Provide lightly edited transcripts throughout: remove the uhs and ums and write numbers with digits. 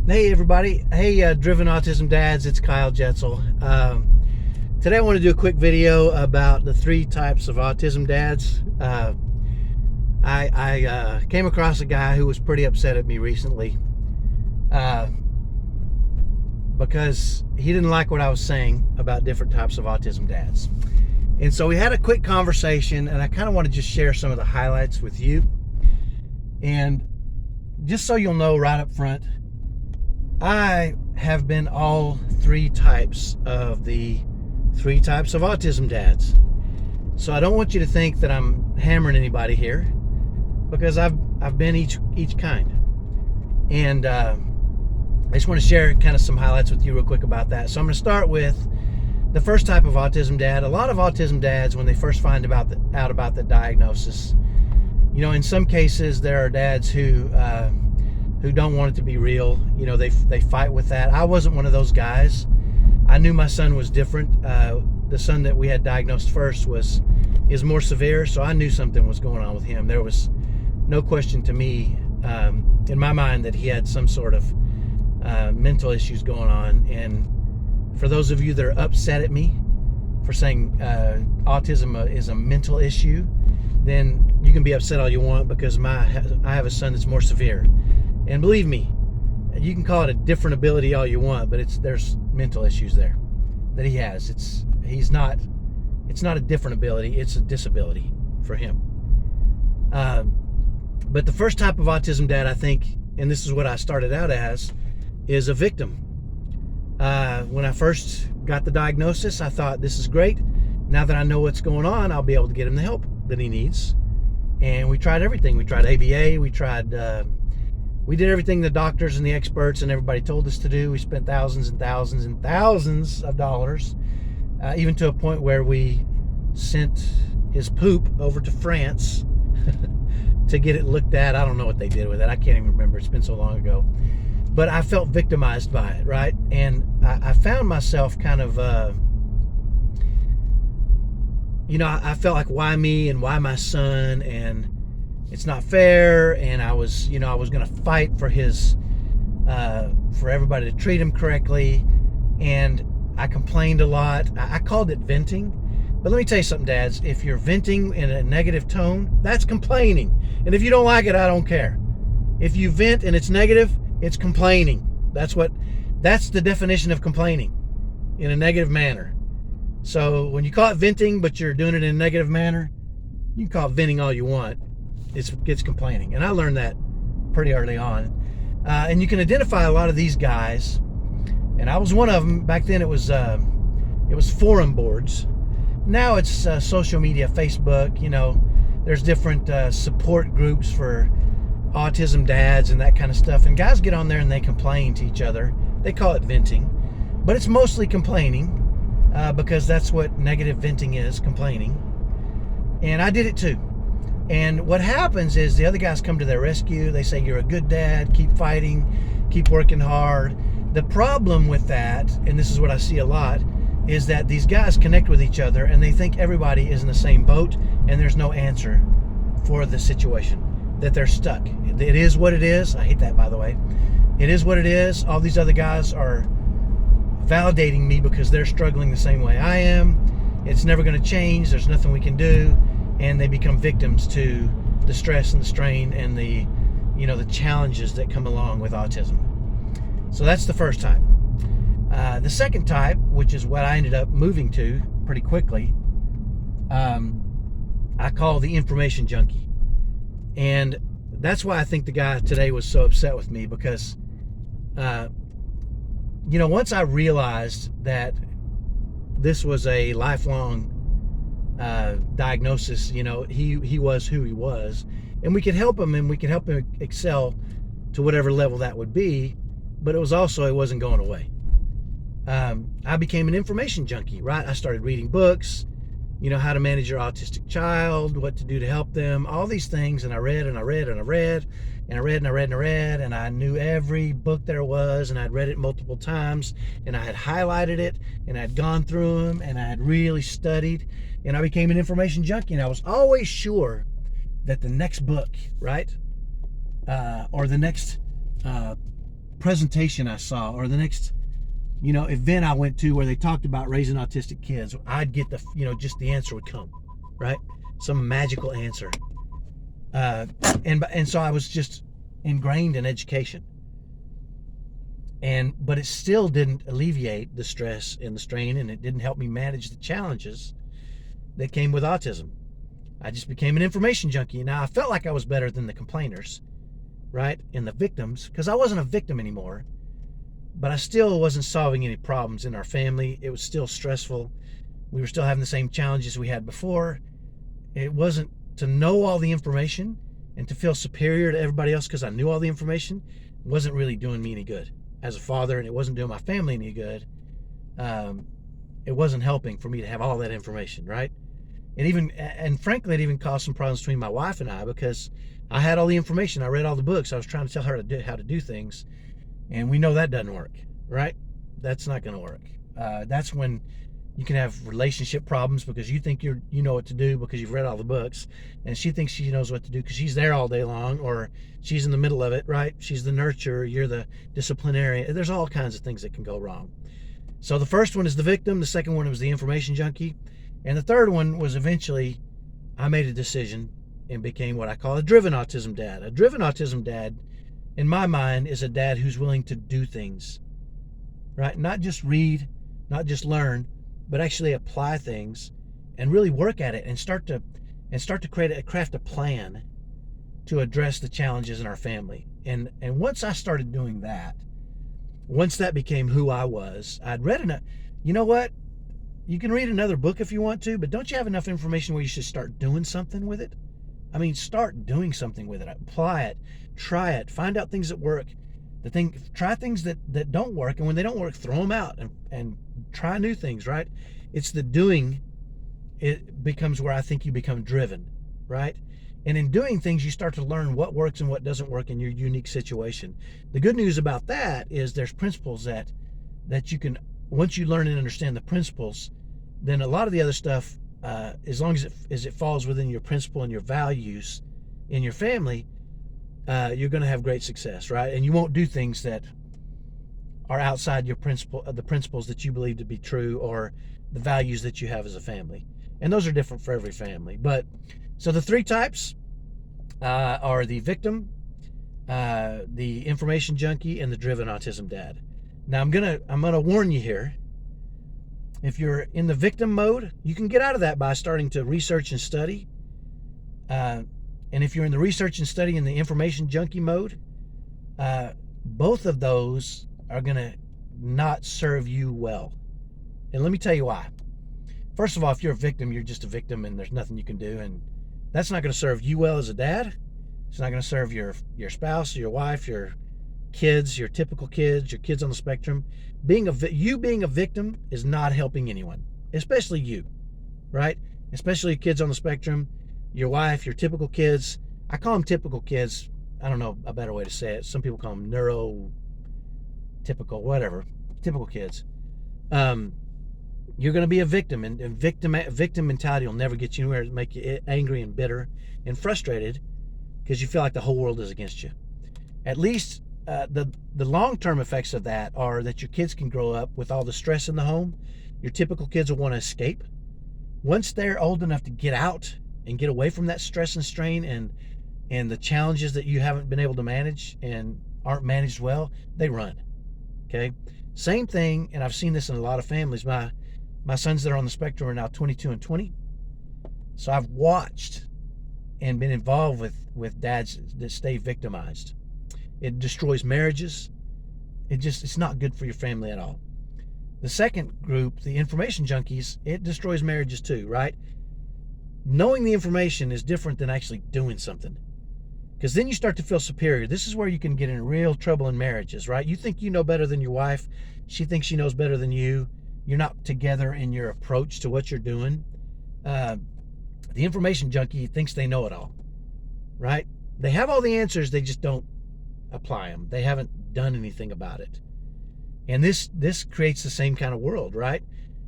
Hey everybody, hey Driven Autism Dads, it's Kyle Jetzel. Today I want to do a quick video about the three types of autism dads. I came across a guy who was pretty upset at me recently because he didn't like what I was saying about different types of autism dads. And so we had a quick conversation, and I kind of want to just share some of the highlights with you. And just so you'll know right up front, I have been all three types of the three types of autism dads. So I don't want you to think that I'm hammering anybody here, because I've been each kind. And I just want to share kind of some highlights with you real quick about that. So I'm going to start with the first type of autism dad. A lot of autism dads, when they first find out about the diagnosis, in some cases there are dads who don't want it to be real. They fight with that. I wasn't one of those guys. I knew my son was different. The son that we had diagnosed first is more severe, so I knew something was going on with him. There was no question to me in my mind that he had some sort of mental issues going on. And for those of you that are upset at me for saying autism is a mental issue, then you can be upset all you want, because I have a son that's more severe. And believe me, you can call it a different ability all you want, but there's mental issues there that he has. It's not a different ability, it's a disability for him. But the first type of autism dad, I think, and this is what I started out as, is a victim. When I first got the diagnosis, I thought, this is great. Now that I know what's going on, I'll be able to get him the help that he needs. And we tried everything. We tried ABA, we did everything the doctors and the experts and everybody told us to do. We spent thousands and thousands and thousands of dollars, even to a point where we sent his poop over to France to get it looked at. I don't know what they did with it. I can't even remember. It's been so long ago. But I felt victimized by it, right? And I found myself kind of, I felt like, why me and why my son? And it's not fair. And I was going to fight for for everybody to treat him correctly. And I complained a lot. I called it venting. But let me tell you something, dads. If you're venting in a negative tone, that's complaining. And if you don't like it, I don't care. If you vent and it's negative, it's complaining. That's the definition of complaining, in a negative manner. So when you call it venting, but you're doing it in a negative manner, you can call it venting all you want. It's complaining. And I learned that pretty early on. And you can identify a lot of these guys. And I was one of them. Back then it was forum boards. Now it's social media, Facebook. There's different support groups for autism dads and that kind of stuff. And guys get on there and they complain to each other. They call it venting. But it's mostly complaining, because that's what negative venting is, complaining. And I did it too. And what happens is the other guys come to their rescue. They say, you're a good dad, keep fighting, keep working hard. The problem with that, and this is what I see a lot, is that these guys connect with each other and they think everybody is in the same boat and there's no answer for the situation, that they're stuck. It is what it is. I hate that, by the way. It is what it is. All these other guys are validating me because they're struggling the same way I am. It's never going to change. There's nothing we can do. And they become victims to the stress and the strain and the challenges that come along with autism. So that's the first type. The second type, which is what I ended up moving to pretty quickly, I call the information junkie. And that's why I think the guy today was so upset with me, because once I realized that this was a lifelong diagnosis, he was who he was, and we could help him, and we could help him excel to whatever level that would be, but it wasn't going away. I became an information junkie, right? I started reading books, how to manage your autistic child, what to do to help them, all these things. And I read and I read and I read and I read and I read and I read, and I knew every book there was, and I'd read it multiple times, and I had highlighted it, and I'd gone through them, and I had really studied, and I became an information junkie. And I was always sure that the next book, right, or the next presentation I saw, or the next, event I went to where they talked about raising autistic kids, I'd get just the answer would come, right? Some magical answer. And so I was just ingrained in education. But it still didn't alleviate the stress and the strain, and it didn't help me manage the challenges that came with autism. I just became an information junkie. Now, I felt like I was better than the complainers, right? And the victims, because I wasn't a victim anymore, but I still wasn't solving any problems in our family. It was still stressful. We were still having the same challenges we had before. It wasn't to know all the information and to feel superior to everybody else because I knew all the information, wasn't really doing me any good as a father, and it wasn't doing my family any good. It wasn't helping for me to have all that information, right? And frankly, it even caused some problems between my wife and I, because I had all the information. I read all the books. I was trying to tell her how to do things, and we know that doesn't work, right? That's not going to work. That's when you can have relationship problems, because you think you know what to do because you've read all the books, and she thinks she knows what to do because she's there all day long, or she's in the middle of it, right? She's the nurturer, you're the disciplinarian. There's all kinds of things that can go wrong. So the first one is the victim. The second one was the information junkie. And the third one was, eventually I made a decision and became what I call a driven autism dad. A driven autism dad, in my mind, is a dad who's willing to do things, right? Not just read, not just learn, but actually apply things and really work at it and start to craft a plan to address the challenges in our family. And once I started doing that, once that became who I was, I'd read enough. You know what? You can read another book if you want to, but don't you have enough information where you should start doing something with it? I mean, start doing something with it. Apply it, try it, find out things that work. Try things that don't work, and when they don't work, throw them out and try new things, right? It's the doing, it becomes where I think you become driven, right? And in doing things, you start to learn what works and what doesn't work in your unique situation. The good news about that is there's principles that you can, once you learn and understand the principles, then a lot of the other stuff, as long as it falls within your principle and your values in your family, you're going to have great success, right? And you won't do things that are outside your the principles that you believe to be true, or the values that you have as a family. And those are different for every family. But so the three types are the victim, the information junkie, and the driven autism dad. Now I'm gonna warn you here. If you're in the victim mode, you can get out of that by starting to research and study. And if you're in the research and study in the information junkie mode, both of those are going to not serve you well. And let me tell you why. First of all, if you're a victim, you're just a victim and there's nothing you can do. And that's not going to serve you well as a dad. It's not going to serve your spouse, your wife, your kids, your typical kids, your kids on the spectrum. Being a victim is not helping anyone, especially you, right? Especially kids on the spectrum, your wife, your typical kids. I call them typical kids. I don't know a better way to say it. Some people call them neurotypical, whatever. Typical kids. You're going to be a victim, and victim mentality will never get you anywhere. It'll make you angry and bitter and frustrated because you feel like the whole world is against you. At least the long-term effects of that are that your kids can grow up with all the stress in the home. Your typical kids will want to escape. Once they're old enough to get out and get away from that stress and strain and the challenges that you haven't been able to manage and aren't managed well, they run. Okay? Same thing, and I've seen this in a lot of families. My sons that are on the spectrum are now 22 and 20. So I've watched and been involved with dads that stay victimized. It destroys marriages. It's not good for your family at all. The second group, the information junkies, it destroys marriages too, right? Knowing the information is different than actually doing something. Because then you start to feel superior. This is where you can get in real trouble in marriages, right? You think you know better than your wife. She thinks she knows better than you. You're not together in your approach to what you're doing. The information junkie thinks they know it all, right? They have all the answers, they just don't apply them. They haven't done anything about it. And this creates the same kind of world, right?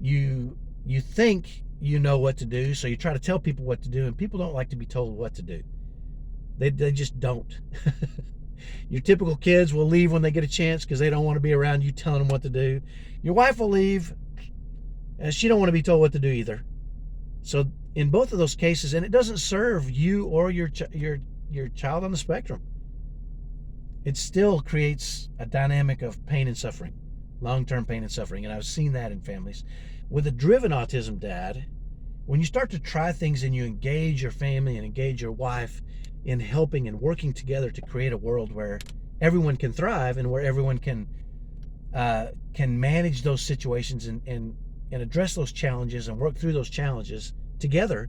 You think you know what to do, so you try to tell people what to do, and people don't like to be told what to do. They just don't. Your typical kids will leave when they get a chance because they don't want to be around you telling them what to do. Your wife will leave, and she don't want to be told what to do either. So in both of those cases, and it doesn't serve you or your child on the spectrum, it still creates a dynamic of pain and suffering, long-term pain and suffering. And I've seen that in families. With a driven autism dad, when you start to try things and you engage your family and engage your wife in helping and working together to create a world where everyone can thrive and where everyone can manage those situations and address those challenges and work through those challenges together,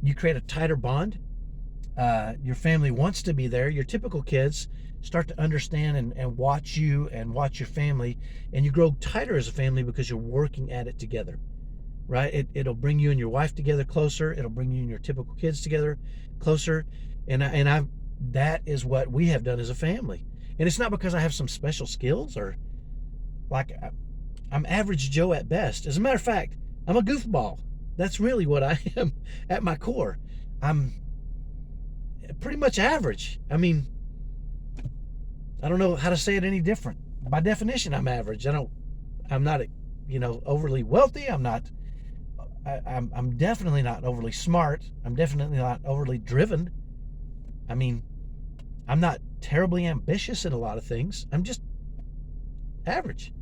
you create a tighter bond. Your family wants to be there. Your typical kids start to understand and watch you and watch your family, and you grow tighter as a family because you're working at it together, right? It'll bring you and your wife together closer. It'll bring you and your typical kids together closer. And that is what we have done as a family. And it's not because I have some special skills or like I'm average Joe at best. As a matter of fact, I'm a goofball. That's really what I am at my core. I'm pretty much average. I mean, I don't know how to say it any different. By definition, I'm average. I'm not, overly wealthy. I'm definitely not overly smart. I'm definitely not overly driven. I mean, I'm not terribly ambitious in a lot of things. I'm just average.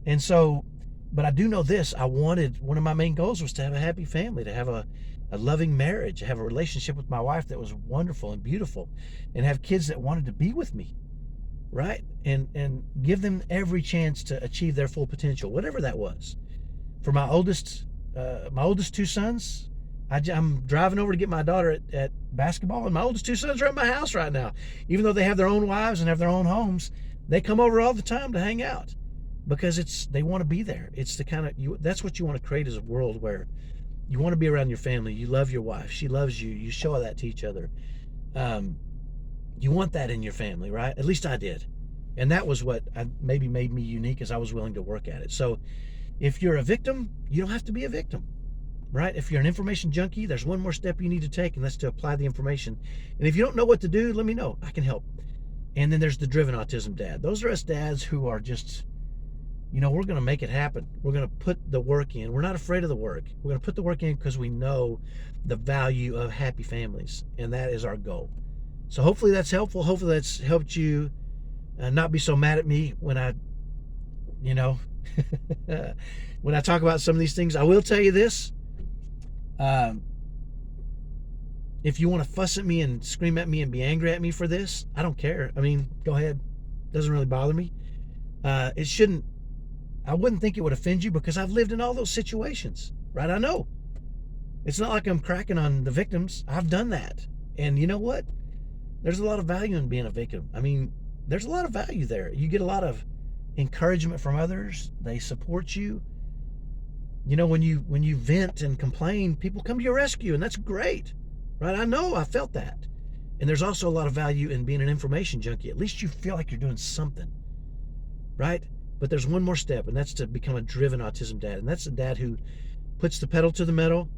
And so, but I do know this. One of my main goals was to have a happy family, to have a loving marriage, have a relationship with my wife that was wonderful and beautiful, and have kids that wanted to be with me, right? And give them every chance to achieve their full potential, whatever that was. For my oldest two sons, I'm driving over to get my daughter at basketball, and my oldest two sons are at my house right now. Even though they have their own wives and have their own homes, they come over all the time to hang out because they want to be there. It's the kind of that's what you want to create, is a world where you want to be around your family. You love your wife. She loves you. You show that to each other. You want that in your family, right? At least I did. And that was what maybe made me unique, as I was willing to work at it. So if you're a victim, you don't have to be a victim, right? If you're an information junkie, there's one more step you need to take, and that's to apply the information. And if you don't know what to do, let me know. I can help. And then there's the Driven Autism Dad. Those are us dads who are just, we're going to make it happen. We're going to put the work in. We're not afraid of the work. We're going to put the work in because we know the value of happy families, and that is our goal. So hopefully that's helpful. Hopefully that's helped you not be so mad at me when I when I talk about some of these things. I will tell you this. If you want to fuss at me and scream at me and be angry at me for this, I don't care. I mean, go ahead. Doesn't really bother me. It shouldn't. I wouldn't think it would offend you because I've lived in all those situations, right? I know. It's not like I'm cracking on the victims. I've done that. And you know what? There's a lot of value in being a victim. I mean, there's a lot of value there. You get a lot of encouragement from others. They support you. When you vent and complain, people come to your rescue, and that's great, right? I know. I felt that. And there's also a lot of value in being an information junkie. At least you feel like you're doing something, right? But there's one more step, and that's to become a driven autism dad. And that's a dad who puts the pedal to the metal,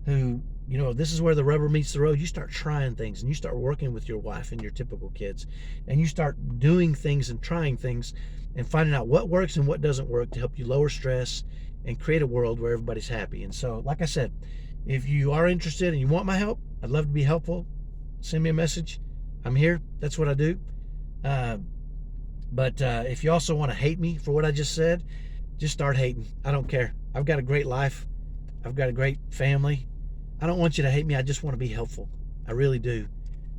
who, this is where the rubber meets the road. You start trying things, and you start working with your wife and your typical kids, and you start doing things and trying things and finding out what works and what doesn't work to help you lower stress and create a world where everybody's happy. And so, like I said, if you are interested and you want my help, I'd love to be helpful. Send me a message. I'm here. That's what I do. But if you also want to hate me for what I just said, just start hating. I don't care. I've got a great life. I've got a great family. I don't want you to hate me. I just want to be helpful. I really do.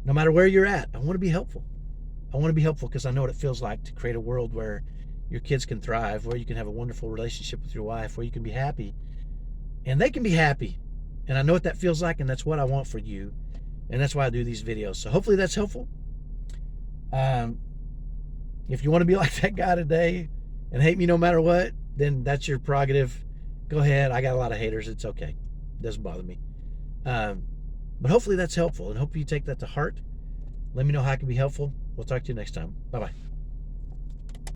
No matter where you're at, I want to be helpful. I want to be helpful because I know what it feels like to create a world where your kids can thrive, where you can have a wonderful relationship with your wife, where you can be happy, and they can be happy. And I know what that feels like, and that's what I want for you. And that's why I do these videos. So hopefully that's helpful. If you want to be like that guy today and hate me no matter what, then that's your prerogative. Go ahead. I got a lot of haters. It's okay. It doesn't bother me. But hopefully that's helpful, and hope you take that to heart. Let me know how I can be helpful. We'll talk to you next time. Bye-bye.